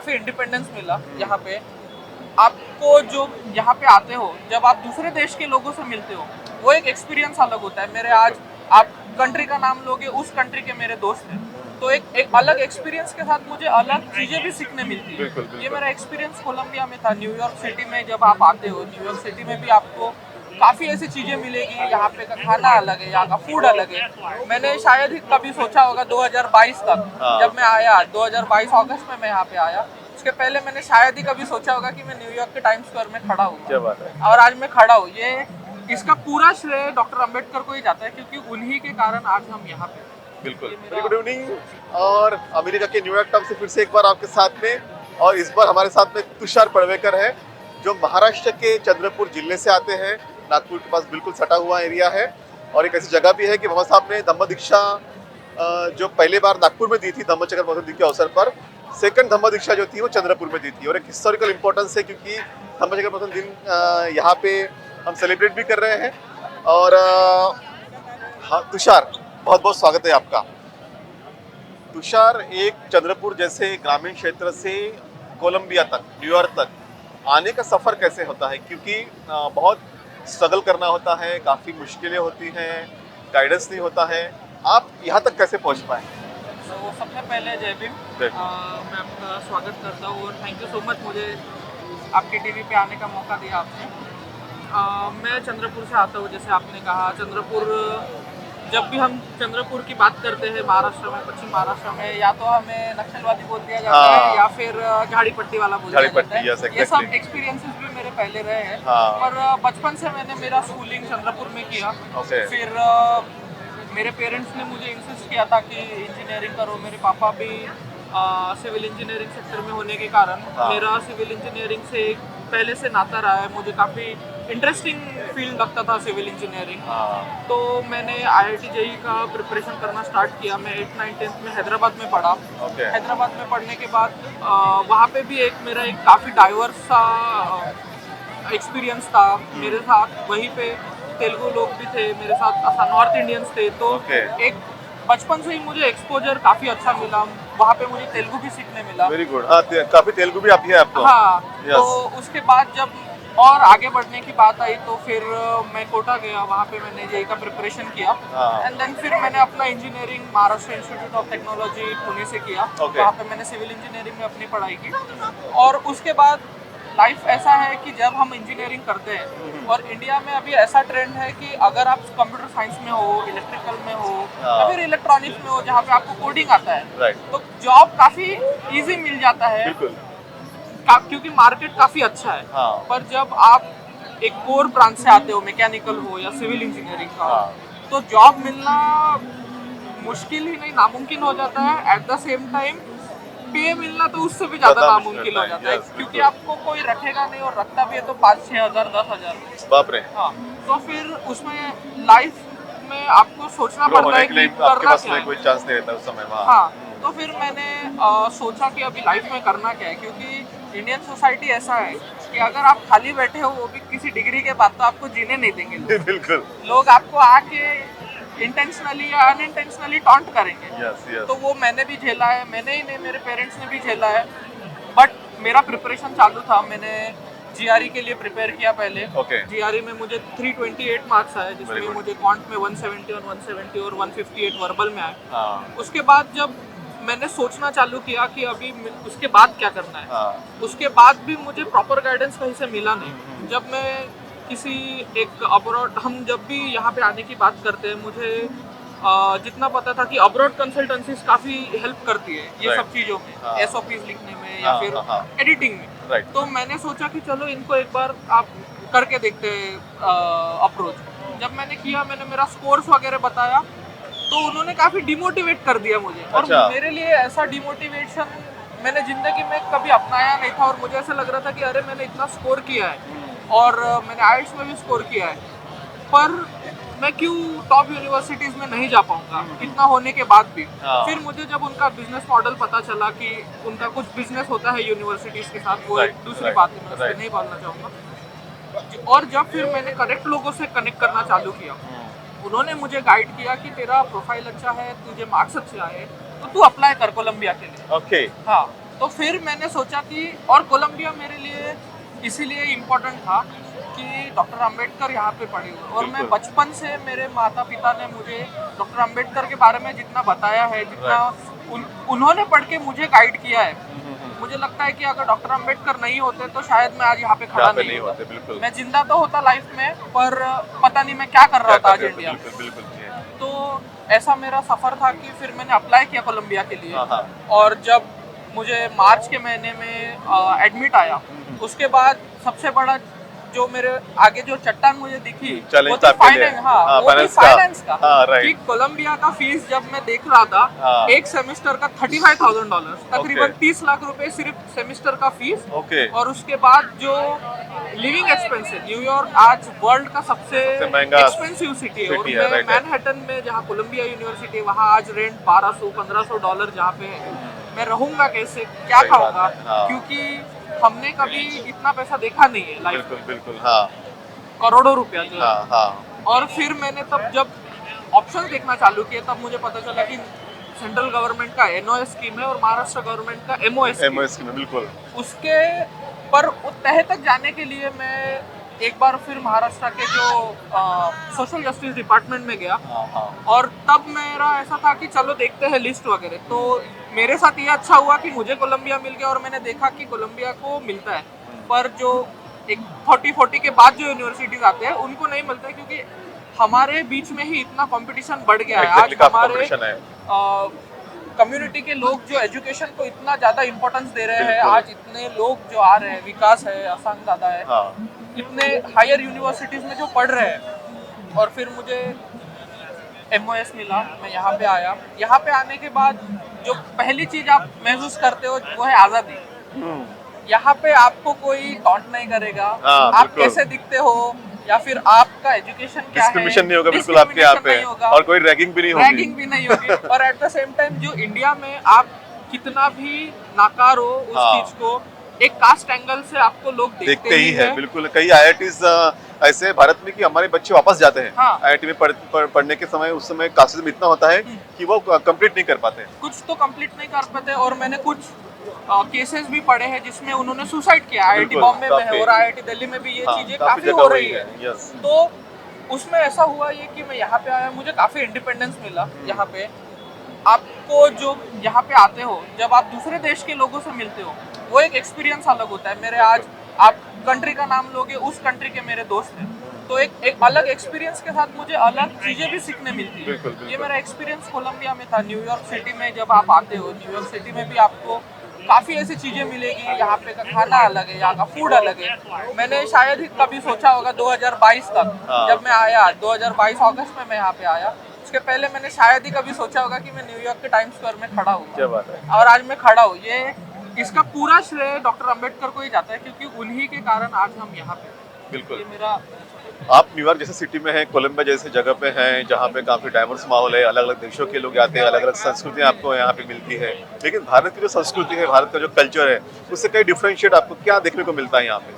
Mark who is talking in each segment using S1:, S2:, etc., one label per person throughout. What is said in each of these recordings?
S1: काफ़ी इंडिपेंडेंस मिला यहाँ पे। आपको जो यहाँ पे आते हो, जब आप दूसरे देश के लोगों से मिलते हो, वो एक एक्सपीरियंस अलग होता है। मेरे आज आप कंट्री का नाम लोगे, उस कंट्री के मेरे दोस्त हैं, तो एक अलग एक्सपीरियंस के साथ मुझे अलग चीज़ें भी सीखने मिलती
S2: बिल्कुल,
S1: है। ये
S2: बिल्कुल।
S1: मेरा एक्सपीरियंस कोलंबिया में था। न्यूयॉर्क सिटी में जब आप आते हो, न्यूयॉर्क सिटी में भी आपको काफ़ी ऐसी चीज़ें मिलेगी। यहाँ पे का खाना अलग है, यहाँ का फूड अलग है। मैंने शायद ही कभी सोचा होगा 2022 तक,
S2: हाँ।
S1: जब मैं आया 2022 अगस्त में मैं यहाँ पे आया, उसके पहले मैंने शायद ही कभी सोचा होगा कि मैं न्यूयॉर्क के टाइम स्क्वायर में खड़ा हूँ।
S2: क्या बात है।
S1: और आज मैं खड़ा हूँ। ये इसका पूरा श्रेय डॉक्टर अंबेडकर को ही जाता है, क्योंकि उन्हीं के कारण आज हम यहाँ पे हैं।
S2: बिल्कुल।
S1: ये
S2: वेरी
S1: मेरा-
S2: गुड इवनिंग। और अमेरिका के न्यूयॉर्क टाइम्स से फिर से एक बार आपके साथ में, और इस बार हमारे साथ में तुषार पड़वेकर है, जो महाराष्ट्र के चंद्रपुर जिले से आते हैं। नागपुर के पास बिल्कुल सटा हुआ एरिया है, और एक ऐसी जगह भी है कि बाबा साहब ने धम्म दीक्षा जो पहले बार नागपुर में दी थी धम्म चक्र प्रवर्तन दिन के अवसर पर, सेकंड धम्म दीक्षा जो थी वो चंद्रपुर में दी थी। और एक हिस्टोरिकल इंपॉर्टेंस है, क्योंकि धम्म चक्र प्रवर्तन दिन यहाँ पे हम सेलिब्रेट भी कर रहे हैं। और हाँ तुषार, बहुत बहुत स्वागत है आपका। तुषार, एक चंद्रपुर जैसे ग्रामीण क्षेत्र से कोलंबिया तक, न्यूयॉर्क तक आने का सफ़र कैसे होता है? क्योंकि बहुत स्ट्रगल करना होता है, काफ़ी मुश्किलें होती हैं, गाइडेंस नहीं होता है। आप यहाँ तक कैसे पहुँच पाए?
S1: तो सबसे पहले जय भीम।
S2: जय भीम।
S1: मैं आपका स्वागत करता हूँ और थैंक यू सो मच मुझे आपके टीवी पे आने का मौका दिया आपने। मैं चंद्रपुर से आता हूँ, जैसे आपने कहा। चंद्रपुर, जब भी हम चंद्रपुर की बात करते हैं महाराष्ट्र में, पश्चिम महाराष्ट्र में, या तो हमें नक्सलवादी बोल दिया जाता
S2: हाँ।
S1: है, या फिर झाड़ी पट्टी वाला बोल दिया
S2: झाड़ी
S1: जाता
S2: पट्टी,
S1: है।
S2: yes,
S1: ये सब
S2: exactly।
S1: एक्सपीरियंसेस भी मेरे पहले रहे हैं।
S2: हाँ।
S1: और बचपन से मैंने मेरा स्कूलिंग चंद्रपुर में किया।
S2: Okay।
S1: फिर मेरे पेरेंट्स ने मुझे इंसिस्ट किया था कि इंजीनियरिंग करो। मेरे पापा भी सिविल इंजीनियरिंग सेक्टर में होने के कारण
S2: हाँ।
S1: मेरा सिविल इंजीनियरिंग से पहले से नाता रहा है। मुझे काफ़ी इंटरेस्टिंग फील्ड लगता था सिविल इंजीनियरिंग।
S2: हाँ।
S1: तो मैंने IIT JEE का प्रिपरेशन करना स्टार्ट किया। मैं 8th 9th 10th में हैदराबाद में पढ़ा।
S2: Okay।
S1: हैदराबाद में पढ़ने के बाद वहाँ पे भी मेरा एक काफ़ी डाइवर्स सा एक्सपीरियंस था। मेरे साथ वहीं पे तेलुगु लोग भी थे, मेरे साथ नॉर्थ इंडियंस थे। तो
S2: Okay।
S1: एक बचपन से ही मुझे एक्सपोजर काफ़ी अच्छा मिला। वहाँ पे मुझे तेलुगु भी सीखने मिला।
S2: Very good. हाँ, काफ़ी तेलुगु भी आती है आपको।
S1: हाँ।
S2: Yes।
S1: तो उसके बाद जब और आगे बढ़ने की बात आई, तो फिर मैं कोटा गया। वहाँ पे मैंने JEE का प्रिपरेशन किया।
S2: हाँ।
S1: एंड देन फिर मैंने अपना engineering Maharashtra institute of technology Pune से किया।
S2: Okay।
S1: वहाँ पे मैंने सिविल इंजीनियरिंग में अपनी पढ़ाई की। और उसके बाद लाइफ ऐसा है कि जब हम इंजीनियरिंग करते हैं, और इंडिया में अभी ऐसा ट्रेंड है कि अगर आप कंप्यूटर साइंस में हो, इलेक्ट्रिकल में हो, या फिर इलेक्ट्रॉनिक्स में हो, जहाँ पे आपको कोडिंग आता है,
S2: राइट।
S1: तो जॉब काफ़ी इजी मिल जाता है।
S2: बिल्कुल।
S1: क्योंकि मार्केट काफ़ी अच्छा है।
S2: हाँ।
S1: पर जब आप एक कोर ब्रांच से आते हो, मैकेनिकल हो या सिविल इंजीनियरिंग का हो,
S2: हाँ।
S1: तो जॉब मिलना मुश्किल ही नहीं, नामुमकिन हो जाता है। एट द सेम टाइम पे मिलना तो उससे भी ज़्यादा
S2: ज़्यादा
S1: नामुमकिन
S2: मुश्किल
S1: हो
S2: है,
S1: जाता है।
S2: yes,
S1: क्योंकि
S2: बिल्कुल।
S1: आपको कोई रखेगा नहीं, और रखता भी है तो 5-6 हज़ार 10 हज़ार।
S2: बाप रे।
S1: हाँ। तो फिर उसमें लाइफ में आपको सोचना
S2: ग्रो
S1: पड़ता
S2: होने
S1: है
S2: के
S1: कि
S2: लिए आपके
S1: करना
S2: पास
S1: क्या
S2: में
S1: है।
S2: कोई चांस नहीं रहता उस समय। हाँ।
S1: हाँ। तो फिर मैंने सोचा कि अभी लाइफ में करना क्या है, क्योंकि इंडियन सोसाइटी ऐसा है कि अगर आप खाली बैठे हो, वो भी किसी डिग्री के बाद, तो आपको जीने नहीं देंगे लोग।
S2: बिल्कुल।
S1: लोग आपको आके इंटेंशनली या अनइंटेंशनली टॉन्ट करेंगे।
S2: Yes, yes.
S1: तो वो मैंने भी झेला है। मैंने ही नहीं, मेरे पेरेंट्स ने भी झेला है। बट मेरा प्रिपरेशन चालू था। मैंने GRE के लिए प्रिपेयर किया पहले।
S2: Okay।
S1: GRE में मुझे 328 मार्क्स आए,
S2: Very
S1: जिसमें
S2: good।
S1: मुझे क्वांट में 170 और 170 और 158 वर्बल में आए।
S2: हाँ।
S1: उसके बाद जब मैंने सोचना चालू किया कि अभी उसके बाद क्या करना है,
S2: हाँ।
S1: उसके बाद भी मुझे प्रॉपर गाइडेंस कहीं से मिला नहीं। जब मैं किसी एक अब्रॉड, हम जब भी यहाँ पे आने की बात करते हैं, मुझे जितना पता था कि अब्रॉड कंसल्टेंसीज काफ़ी हेल्प करती है ये
S2: Right।
S1: सब चीज़ों में,
S2: हाँ।
S1: SOPs लिखने में या
S2: हाँ,
S1: फिर
S2: हाँ, हाँ।
S1: एडिटिंग में।
S2: राइट।
S1: तो मैंने सोचा कि चलो इनको एक बार आप करके देखते हैं अप्रोच। जब मैंने किया, मैंने मेरा स्कोर्स वगैरह बताया, तो उन्होंने काफ़ी डिमोटिवेट कर दिया मुझे। और
S2: अच्छा।
S1: मेरे लिए ऐसा डिमोटिवेशन मैंने ज़िंदगी में कभी अपनाया नहीं था। और मुझे ऐसा लग रहा था कि अरे मैंने इतना स्कोर किया है, और मैंने IELTS में भी स्कोर किया है, पर मैं क्यों टॉप यूनिवर्सिटीज़ में नहीं जा पाऊंगा इतना होने के बाद भी।
S2: हाँ।
S1: फिर मुझे जब उनका बिजनेस मॉडल पता चला कि उनका कुछ बिजनेस होता है यूनिवर्सिटीज़ के साथ, वो एक
S2: Right,
S1: दूसरी
S2: right,
S1: बात है, मैं उस पर
S2: right।
S1: नहीं बोलना चाहूँगा। और जब फिर मैंने करेक्ट लोगों से कनेक्ट करना चालू किया, उन्होंने मुझे गाइड किया कि तेरा प्रोफाइल अच्छा है, तुझे मार्क्स अच्छे आए, तो तू अप्लाई कर कोलंबिया के लिए।
S2: ओके।
S1: हाँ। तो फिर मैंने सोचा कि, और कोलंबिया मेरे लिए इसीलिए इम्पोर्टेंट था कि डॉक्टर अंबेडकर यहाँ पे पढ़े हुए, और मैं बचपन से मेरे माता पिता ने मुझे डॉक्टर अंबेडकर के बारे में जितना बताया है, जितना उन्होंने पढ़ के मुझे गाइड किया है, मुझे लगता है कि अगर डॉक्टर अंबेडकर नहीं होते तो शायद मैं आज यहाँ पे खड़ा नहीं होता।
S2: बिल्कुल।
S1: मैं जिंदा तो होता लाइफ में, पर पता नहीं मैं क्या कर रहा था आज इंडिया। तो ऐसा मेरा सफर था कि फिर मैंने अप्लाई किया कोलंबिया के लिए, और जब मुझे मार्च के महीने में एडमिट आया, उसके बाद सबसे बड़ा जो मेरे आगे जो चट्टान मुझे दिखी वो थी फाइनेंस का, कि कोलंबिया का फीस जब मैं देख रहा था, एक सेमेस्टर का $35,000, तकरीबन 30 लाख रुपए सिर्फ सेमेस्टर का फीस। और उसके बाद जो लिविंग एक्सपेंस है, न्यूयॉर्क आज वर्ल्ड का सबसे एक्सपेंसिव सिटी है, और मैं मैनहट्टन में जहाँ कोलंबिया यूनिवर्सिटी है, वहाँ आज रेंट $1,200-1,500 जहाँ पे है। मैं रहूंगा कैसे, क्या खाऊंगा, क्योंकि हमने कभी इतना पैसा देखा नहीं है लाइफ में।
S2: बिल्कुल,
S1: करोड़ों रुपया जो
S2: है।
S1: और फिर मैंने तब जब ऑप्शन देखना चालू किए, तब मुझे पता चला कि सेंट्रल गवर्नमेंट का एनओएस स्कीम है और महाराष्ट्र गवर्नमेंट का एमओएस स्कीम है। बिल्कुल। उसके पर तह तक जाने के लिए मैं एक बार फिर महाराष्ट्र के जो सोशल जस्टिस डिपार्टमेंट में गया, और तब मेरा ऐसा था कि चलो देखते हैं लिस्ट वगैरह। तो मेरे साथ ये अच्छा हुआ कि मुझे कोलंबिया मिल गया, और मैंने देखा कि कोलंबिया को मिलता है, पर जो एक 40 के बाद जो यूनिवर्सिटीज आते हैं उनको नहीं मिलता है, क्योंकि हमारे बीच में ही इतना कंपटीशन बढ़ गया है। आज हमारे कम्युनिटी के लोग जो एजुकेशन को इतना ज्यादा इम्पोर्टेंस दे रहे हैं, आज इतने लोग जो आ रहे हैं, विकास है, असंग दादा है, इतने हायर यूनिवर्सिटीज में जो पढ़ रहे हैं। और फिर मुझे एमओएस मिला, मैं यहाँ पे आया। यहाँ पे आने के बाद जो पहली चीज आप महसूस करते हो वो है आज़ादी। यहाँ पे आपको कोई टॉन्ट नहीं करेगा, आप कैसे दिखते हो या फिर आपका एजुकेशन क्या है,
S2: डिस्क्रिमिनेशन नहीं होगा बिल्कुल आपके यहाँ पे, और कोई रैगिंग भी नहीं होगी।
S1: और एट द सेम टाइम जो इंडिया में आप कितना भी नाकारो उस चीज को, एक कास्ट एंगल से आपको लोग देखते ही है।
S2: बिल्कुल। कई आईआईटीज ऐसे भारत में कि हमारे बच्चे वापस जाते हैं आईआईटी में पढ़ने के समय, उस समय कास्टिज्म इतना होता है कि वो कंप्लीट नहीं कर पाते,
S1: कुछ तो कंप्लीट नहीं कर पाते। और मैंने कुछ केसेस भी पढ़े हैं जिसमें उन्होंने सुसाइड किया, आईआईटी बॉम्बे में है और आईआईटी दिल्ली में भी ये चीजें काफी हो रही है। तो उसमें ऐसा हुआ ये कि मैं यहाँ पे आया, मुझे काफी इंडिपेंडेंस मिला। यहाँ पे आपको जो यहाँ पे आते हो, जब आप दूसरे देश के लोगों से मिलते हो, वो एक एक्सपीरियंस अलग होता है। मेरे आज आप कंट्री का नाम लोगे, उस कंट्री के मेरे दोस्त हैं, तो एक अलग एक्सपीरियंस के साथ मुझे अलग चीजें भी सीखने मिलती है। ये मेरा एक्सपीरियंस कोलंबिया में था। न्यूयॉर्क सिटी में जब आप आते हो, न्यूयॉर्क सिटी में भी आपको काफ़ी ऐसी चीज़ें मिलेगी। यहाँ पे का खाना अलग है, यहाँ का फूड अलग है। मैंने शायद ही कभी सोचा होगा 2022 तक, जब मैं आया 2022 अगस्त में मैं यहाँ पे आया, उसके पहले मैंने शायद ही कभी सोचा होगा कि मैं न्यूयॉर्क के टाइम्स स्क्वायर में खड़ा हूँ। क्या बात है। और आज मैं खड़ा हूँ। ये इसका पूरा श्रेय डॉक्टर अंबेडकर को ही जाता है, क्योंकि उन्हीं के कारण आज हम यहाँ पे।
S2: बिल्कुल।
S1: ये मेरा
S2: आप न्यूयॉर्क जैसे सिटी में हैं, कोलंबिया जैसे जगह पे हैं, जहाँ पे काफ़ी डाइवर्स माहौल है, अलग अलग देशों के लोग आते हैं, अलग अलग संस्कृतियाँ आपको यहाँ पे मिलती है। लेकिन भारत की जो संस्कृति है, भारत का जो कल्चर है, उससे कई डिफरेंशिएट आपको क्या देखने को मिलता है यहाँ पे?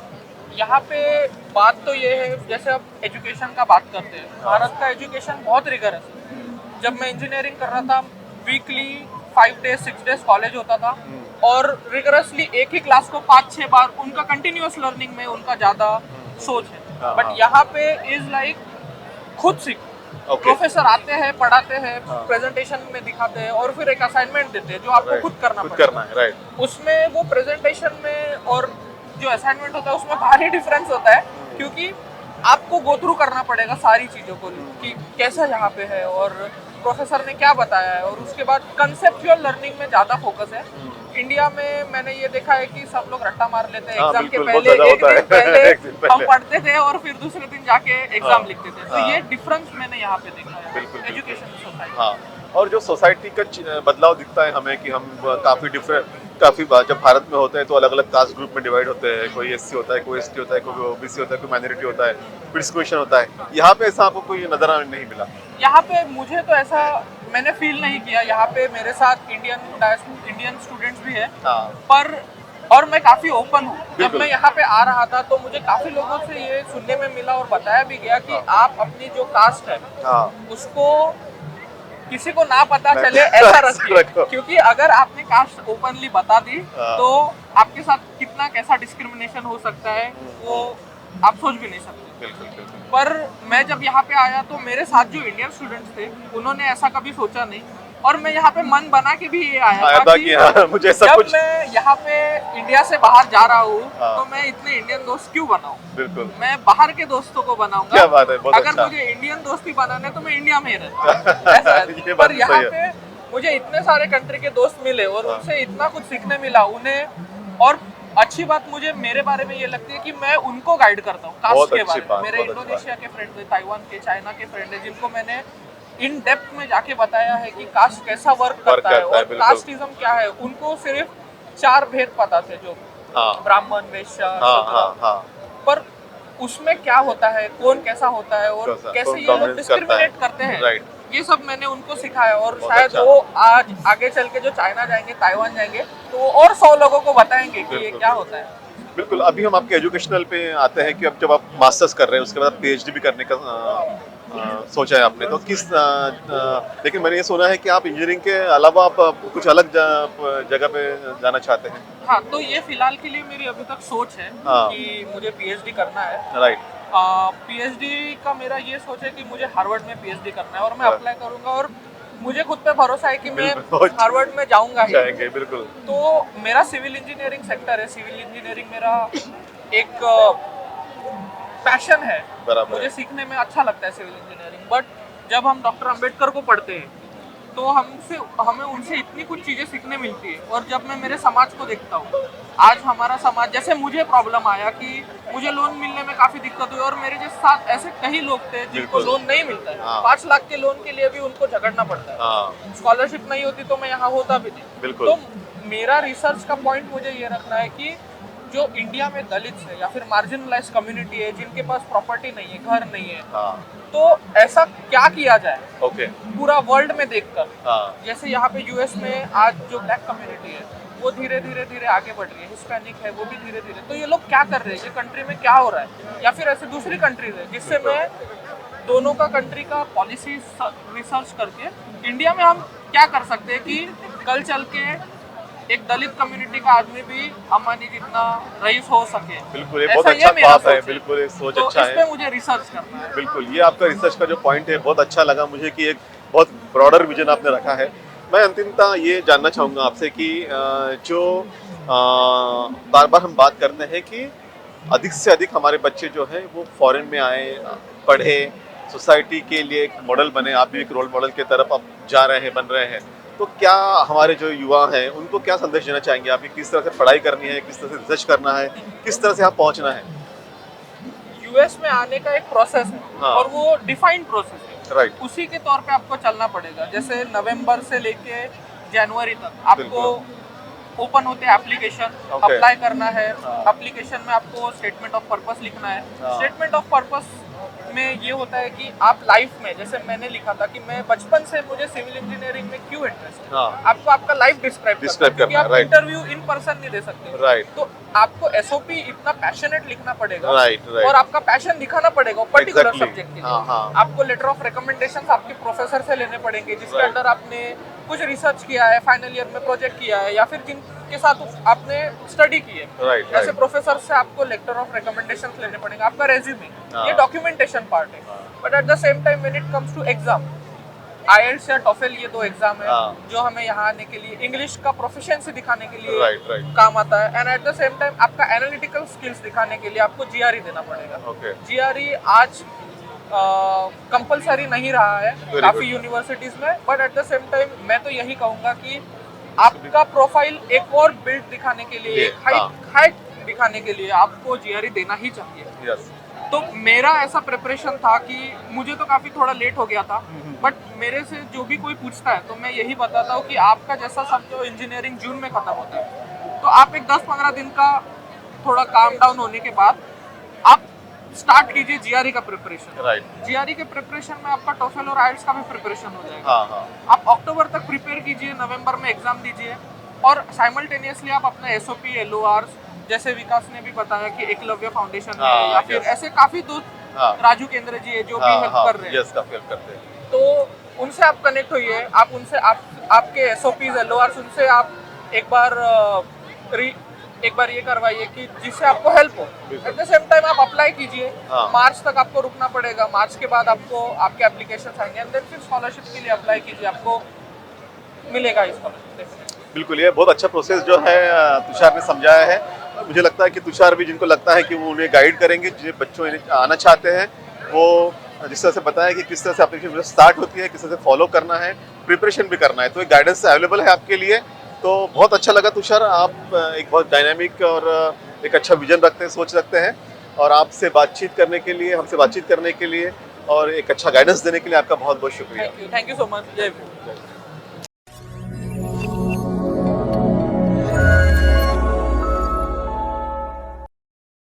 S1: यहाँ पे बात तो ये है, जैसे अब एजुकेशन का बात करते हैं, भारत का एजुकेशन बहुत रिगरस है। जब मैं इंजीनियरिंग कर रहा था, वीकली 5 डेज 6 डेज कॉलेज होता था, और रिगरसली एक ही क्लास को 5-6 बार, उनका कंटिन्यूअस लर्निंग में उनका ज़्यादा सोच है। बट यहाँ पे इज लाइक खुद सीखो। प्रोफेसर आते हैं, पढ़ाते हैं, प्रेजेंटेशन में दिखाते हैं, और फिर एक असाइनमेंट देते हैं जो आपको खुद करना है। राइट। उसमें वो प्रेजेंटेशन में और जो असाइनमेंट होता है उसमें भारी डिफरेंस होता है, क्योंकि आपको गो थ्रू करना पड़ेगा सारी चीज़ों को कि कैसा यहाँ पे है और प्रोफेसर ने क्या बताया है। और उसके बाद कंसेप्चुअल लर्निंग में ज़्यादा फोकस है। इंडिया में मैंने ये देखा है कि सब लोग रट्टा मार लेते हैं। एग्जाम के पहले एक दिन पहले हम पढ़ते थे और फिर दूसरे दिन जाके एग्जाम लिखते थे। तो ये डिफरेंस मैंने यहाँ पे देखा है एजुकेशन सोसाइटी।
S2: हाँ, और जो सोसाइटी का बदलाव दिखता है हमें कि हम काफ़ी जब भारत में होते हैं तो अलग अलग कास्ट ग्रुप में डिवाइड होते हैं। कोई एससी होता है, कोई एसटी होता है, कोई ओबीसी होता है, कोई माइनॉरिटी होता है, फिर डिस्क्रिमिनेशन होता है। यहाँ पे ऐसा आपको कोई नजर नहीं मिला?
S1: यहाँ पे मुझे तो ऐसा मैंने फील नहीं किया। यहाँ पे मेरे साथ इंडियन स्टूडेंट्स भी है, पर और मैं काफ़ी ओपन हूँ। जब मैं यहाँ पे आ रहा था तो मुझे काफ़ी लोगों से ये सुनने में मिला और बताया भी गया कि आप अपनी जो कास्ट है उसको किसी को ना पता चले ऐसा रखिए,
S2: रखो।
S1: क्योंकि अगर आपने कास्ट ओपनली बता दी
S2: हाँ।
S1: तो आपके साथ कितना कैसा डिस्क्रिमिनेशन हो सकता है वो आप सोच भी नहीं सकते।
S2: बिल्कुल बिल्कुल।
S1: पर मैं जब यहाँ पे आया तो मेरे साथ जो इंडियन स्टूडेंट्स थे उन्होंने ऐसा कभी सोचा नहीं, और मैं यहाँ पे मन बना के भी ये आया
S2: आया था कि हाँ, मुझे सब
S1: जब
S2: कुछ
S1: मैं यहाँ पे इंडिया से बाहर जा रहा हूँ
S2: हाँ।
S1: तो मैं इतने इंडियन दोस्त क्यों बनाऊँ,
S2: बिल्कुल।
S1: मैं बाहर के दोस्तों को बनाऊंगा।
S2: क्या बात है, बहुत
S1: अगर
S2: अच्छा।
S1: मुझे इंडियन दोस्ती बनाने तो मैं इंडिया में ही रहता ऐसा है।
S2: ये बात
S1: पर
S2: तो
S1: यहाँ
S2: सही
S1: पे मुझे इतने सारे कंट्री के दोस्त मिले और
S2: हाँ।
S1: उनसे इतना कुछ सीखने मिला उन्हें, और अच्छी बात मुझे मेरे बारे में ये लगती है कि मैं उनको गाइड करता हूँ
S2: बहुत
S1: कास्ट के
S2: अच्छी
S1: बारे में।
S2: बात,
S1: मेरे
S2: बहुत अच्छी
S1: इंडोनेशिया के फ्रेंड थे, ताइवान के, चाइना के फ्रेंड है, जिनको मैंने इन डेप्थ में जाके बताया है कि कास्ट कैसा वर्क करता है और
S2: बिल्कुल।
S1: कास्टिज्म क्या है। उनको सिर्फ 4 भेद पता थे, जो
S2: हाँ
S1: ब्राह्मण, वैश्य,
S2: हाँ
S1: शूद्र,
S2: हाँ हाँ।
S1: पर उसमें क्या होता है, कौन कैसा होता है और
S2: कैसा,
S1: कैसे
S2: कौन
S1: ये लोग
S2: dominance
S1: डिस्क्रिमिनेट
S2: करता
S1: करते
S2: है।
S1: हैं,
S2: राइट।
S1: ये सब मैंने उनको सिखाया। और
S2: बहुत
S1: शायद
S2: अच्छा।
S1: वो आज आगे चल के जो चाइना जाएंगे, ताइवान जाएंगे, तो वो और 100 लोगों को बताएंगे कि ये
S2: बिल्कुल,
S1: क्या
S2: बिल्कुल।
S1: होता है।
S2: बिल्कुल। अभी हम आपके एजुकेशनल पे आते हैं कि अब जब आप मास्टर्स कर रहे हैं उसके बाद पीएचडी भी करने का सोचा है आपने, तो किस लेकिन मैंने ये सुना है कि आप इंजीनियरिंग के अलावा आप कुछ अलग जगह पे जाना चाहते हैं।
S1: हाँ, तो ये फिलहाल के लिए मेरी अभी तक सोच है
S2: हाँ।
S1: कि मुझे पीएचडी करना है।
S2: राइट।
S1: पीएचडी का मेरा ये सोच है कि मुझे हार्वर्ड में पीएचडी करना है और मैं
S2: हाँ।
S1: अप्लाई करूंगा, और मुझे खुद पे भरोसा है कि मैं
S2: बिल्कुल।
S1: हार्वर्ड में जाऊंगा ही।
S2: जाएंगे बिल्कुल।
S1: तो मेरा सिविल इंजीनियरिंग सेक्टर है, सिविल इंजीनियरिंग मेरा एक पैशन है,
S2: बराबर
S1: मुझे
S2: है।
S1: सीखने में अच्छा लगता है सिविल इंजीनियरिंग। बट जब हम डॉक्टर अंबेडकर को पढ़ते हैं तो हमें उनसे इतनी कुछ चीज़ें सीखने मिलती है। और जब मैं मेरे समाज को देखता हूँ, आज हमारा समाज, जैसे मुझे प्रॉब्लम आया कि मुझे लोन मिलने में काफ़ी दिक्कत हुई, और मेरे जैसे साथ ऐसे कई लोग थे जिनको
S2: बिल्कुल।
S1: लोन नहीं मिलता है।
S2: हाँ।
S1: 5 लाख के लोन के लिए भी उनको झगड़ना पड़ता है।
S2: हाँ
S1: स्कॉलरशिप नहीं होती तो मैं यहाँ होता भी नहीं।
S2: बिल्कुल।
S1: तो मेरा रिसर्च का पॉइंट मुझे ये रखना है कि जो इंडिया में दलित है या फिर मार्जिनलाइज कम्युनिटी है, जिनके पास प्रॉपर्टी नहीं है, घर नहीं है,
S2: हाँ
S1: तो ऐसा क्या किया जाए
S2: ओके।
S1: पूरा वर्ल्ड में देखकर।
S2: हाँ
S1: जैसे यहाँ पे यूएस में आज जो ब्लैक कम्युनिटी है वो धीरे धीरे आगे बढ़ रही है, हिस्पैनिक है वो भी धीरे धीरे। तो ये लोग क्या कर रहे हैं, ये कंट्री में क्या हो रहा है, या फिर ऐसे दूसरी कंट्रीज है, जिससे मैं दोनों का कंट्री का पॉलिसी रिसर्च करके इंडिया में हम क्या कर सकते हैं कि कल चल के एक दलित कम्युनिटी का आदमी भी अंबानी जितना रईस हो सके।
S2: बिल्कुल, ये
S1: ऐसा
S2: बहुत
S1: ये
S2: अच्छा
S1: मेरा
S2: बात है।
S1: सोच है।
S2: बिल्कुल ये सोच
S1: तो
S2: अच्छा
S1: इस पे
S2: है।
S1: मुझे रिसर्च करना है।
S2: बिल्कुल, ये आपका रिसर्च का जो पॉइंट है बहुत अच्छा लगा मुझे कि एक बहुत ब्रॉडर विजन आपने रखा है। मैं अंतिमतः ये जानना चाहूँगा आपसे कि जो बार बार हम बात करते हैं कि अधिक से अधिक हमारे बच्चे जो हैं वो फॉरेन में आए, पढ़े, सोसाइटी के लिए एक मॉडल बने। आप भी एक रोल मॉडल की तरफ आप जा रहे हैं, बन रहे हैं। तो क्या हमारे जो युवा हैं उनको क्या संदेश देना चाहेंगे आप, किस तरह से पढ़ाई करनी है, किस तरह से रिसर्च करना है, किस तरह से यहाँ पहुँचना है?
S1: यूएस में आने का एक प्रोसेस है
S2: हाँ।
S1: और वो डिफाइंड प्रोसेस है।
S2: राइट।
S1: उसी के तौर पे आपको चलना पड़ेगा। जैसे नवंबर से लेके जनवरी तक आपको ओपन होते हैं एप्लीकेशन,
S2: Okay.
S1: अप्लाई करना है।
S2: हाँ।
S1: एप्लीकेशन में आपको स्टेटमेंट ऑफ पर्पस लिखना है।
S2: हाँ।
S1: स्टेटमेंट ऑफ पर्पस में ये होता है कि आप लाइफ में, जैसे मैंने लिखा था कि मैं बचपन से मुझे सिविल इंजीनियरिंग में क्यों इंटरेस्ट है।
S2: हाँ।
S1: आपको आपका लाइफ डिस्क्राइब
S2: करना है,
S1: आप
S2: right.
S1: इंटरव्यू इन पर्सन नहीं दे सकते।
S2: राइट
S1: तो आपको एसओपी इतना पैशनेट लिखना पड़ेगा,
S2: राइट
S1: और
S2: राइट।
S1: आपका पैशन दिखाना पड़ेगा पर्टिकुलर
S2: Exactly.
S1: सब्जेक्ट के लिए।
S2: हाँ, हाँ।
S1: आपको लेटर ऑफ रिकमेंडेशन आपके प्रोफेसर से लेने पड़ेंगे, जिसके
S2: Right.
S1: अंडर आपने कुछ रिसर्च किया है, फाइनल ईयर में प्रोजेक्ट किया है, या फिर जिनके साथ आपने स्टडी की है।
S2: Right,
S1: ऐसे
S2: right.
S1: प्रोफेसर से आपको लेटर ऑफ रिकमेंडेशन लेने पड़ेंगे। आपका रेज्यूमे,
S2: हाँ।
S1: ये डॉक्यूमेंटेशन पार्ट है। But at the same time when it comes to exam, IELTS या टॉफेल, ये 2 एग्जाम है
S2: हाँ।
S1: जो हमें यहाँ आने के लिए, इंग्लिश का प्रोफिशिएंसी दिखाने के लिए
S2: राइट राइट।
S1: काम आता है। And eight the same time आपका एनालिटिकल स्किल्स दिखाने के लिए आपको जीआरई देना पड़ेगा।
S2: ओके।
S1: जीआरई आज कंपलसरी नहीं रहा है
S2: Very
S1: काफी
S2: good.
S1: यूनिवर्सिटीज में, but at the same time मैं तो यही कहूंगा कि आपका प्रोफाइल एक और बिल्ड दिखाने के लिए,
S2: ये,
S1: एक हाइट दिखाने के लिए आपको जीआरई देना ही चाहिए।
S2: यस।
S1: तो मेरा ऐसा प्रिपरेशन था कि मुझे तो काफ़ी थोड़ा लेट हो गया था, बट मेरे से जो भी कोई पूछता है तो मैं यही बताता हूँ कि आपका जैसा समझो इंजीनियरिंग जून में ख़त्म होता है, तो आप एक 10-15 दिन का थोड़ा काम डाउन होने के बाद आप स्टार्ट कीजिए जीआरई का प्रिपरेशन।
S2: राइट।
S1: जीआरई के प्रिपरेशन में आपका टोफेल और आइल्स का भी प्रिपरेशन हो जाएगा।
S2: हाँ हाँ।
S1: आप अक्टूबर तक प्रिपेयर कीजिए, नवंबर में एग्जाम दीजिए, और साइमल्टेनियसली आप अपना एसओपी, एलओआर, जैसे विकास ने भी बताया कि एकलव्य फाउंडेशन है,
S2: हाँ,
S1: या फिर
S2: yes.
S1: ऐसे काफी दोस्त,
S2: हाँ।
S1: राजू केंद्र जी है जो भी
S2: हाँ
S1: हेल्प
S2: हाँ
S1: कर रहे हैं।
S2: यस, काफी हेल्प करते हैं।
S1: तो उनसे आप कनेक्ट होइए, आप उनसे आपके SOPs है लोअर्स, उनसे आप एक बार ये करवाइए कि जिससे आपको हेल्प हो। एट द सेम टाइम आप अप्लाई कीजिए।
S2: हाँ।
S1: मार्च तक आपको रुकना पड़ेगा, मार्च के बाद आपको आपके एप्लीकेशन आएंगे एंड देन फिर स्कॉलरशिप के लिए अप्लाई कीजिए, आपको मिलेगा स्कॉलरशिप।
S2: बिल्कुल, ये बहुत अच्छा प्रोसेस जो है तुषार ने समझाया है। मुझे लगता है कि तुषार भी, जिनको लगता है कि वो उन्हें गाइड करेंगे, जिन बच्चों आना चाहते हैं, वो जिस तरह से बताया कि किस तरह से एप्लीकेशन स्टार्ट होती है, किस तरह से फॉलो करना है, प्रिपरेशन भी करना है, तो एक गाइडेंस अवेलेबल है आपके लिए। तो बहुत अच्छा लगा तुषार, आप एक बहुत डायनामिक और एक अच्छा विजन रखते हैं, सोच रखते हैं, और आपसे बातचीत करने के लिए, हमसे बातचीत करने के लिए और एक अच्छा गाइडेंस देने के लिए आपका बहुत बहुत शुक्रिया।
S1: Thank you so much. जय हिंद।